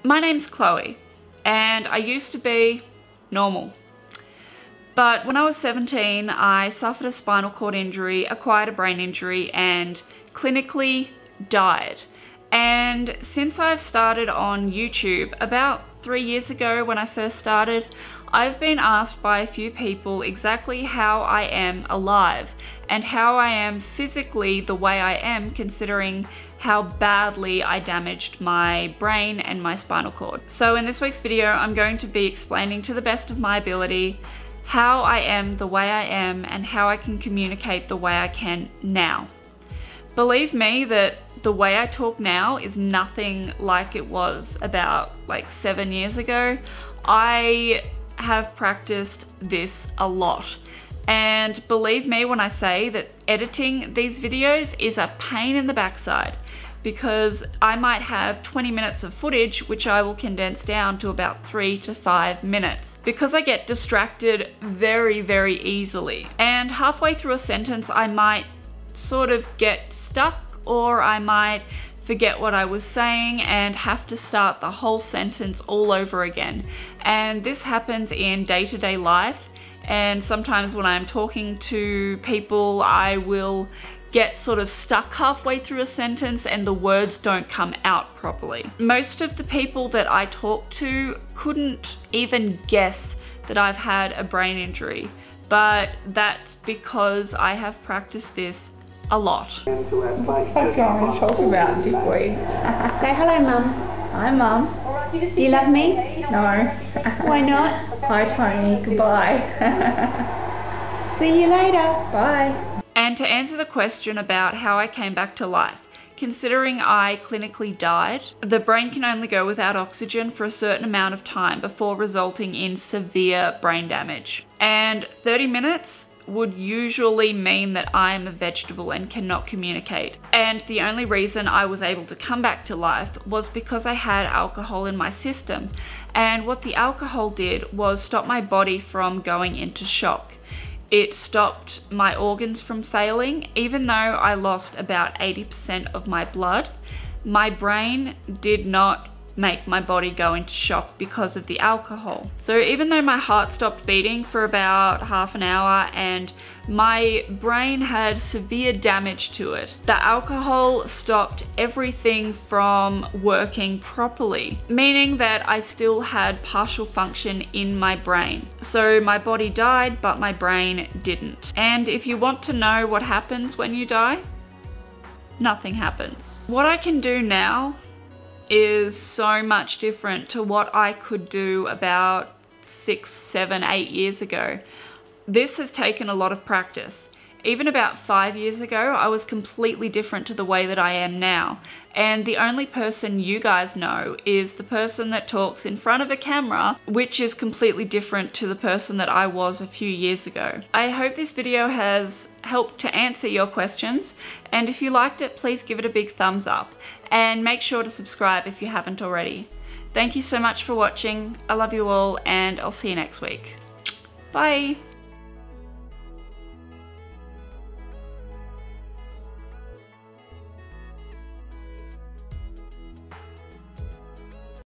My name's Chloe, and I used to be normal. But when I was 17, I suffered a spinal cord injury, acquired a brain injury, and clinically died. And since I've started on YouTube, about 3 years ago when I first started, I've been asked by a few people exactly how I am alive and how I am physically the way I am, considering how badly I damaged my brain and my spinal cord. So in this week's video, I'm going to be explaining to the best of my ability how I am the way I am and how I can communicate the way I can now. Believe me that the way I talk now is nothing like it was about like 7 years ago. I have practiced this a lot. And believe me when I say that editing these videos is a pain in the backside, because I might have 20 minutes of footage which I will condense down to about 3 to 5 minutes because I get distracted very easily. And halfway through a sentence I might sort of get stuck, or I might forget what I was saying and have to start the whole sentence all over again. And this happens in day-to-day life. And sometimes when I'm talking to people, I will get sort of stuck halfway through a sentence and the words don't come out properly. Most of the people that I talk to couldn't even guess that I've had a brain injury, but that's because I have practiced this a lot. What do you want to talk about, dickweed? Say hello, Mum. Hi, Mum. Do you love me? No. Why not? Hi, Tony. Goodbye. See you later. Bye. And to answer the question about how I came back to life, considering I clinically died, the brain can only go without oxygen for a certain amount of time before resulting in severe brain damage. And 30 minutes would usually mean that I am a vegetable and cannot communicate. And the only reason I was able to come back to life was because I had alcohol in my system. And what the alcohol did was stop my body from going into shock. It stopped my organs from failing. Even though I lost about 80% of my blood, my brain did not make my body go into shock because of the alcohol. So even though my heart stopped beating for about half an hour and my brain had severe damage to it, the alcohol stopped everything from working properly, meaning that I still had partial function in my brain. So my body died, but my brain didn't. And if you want to know what happens when you die, nothing happens. What I can do now is so much different to what I could do about 6, 7, 8 years ago. This has taken a lot of practice. Even about 5 years ago, I was completely different to the way that I am now. And the only person you guys know is the person that talks in front of a camera, which is completely different to the person that I was a few years ago. I hope this video has helped to answer your questions. And if you liked it, please give it a big thumbs up. And make sure to subscribe if you haven't already. Thank you so much for watching. I love you all, and I'll see you next week. Bye.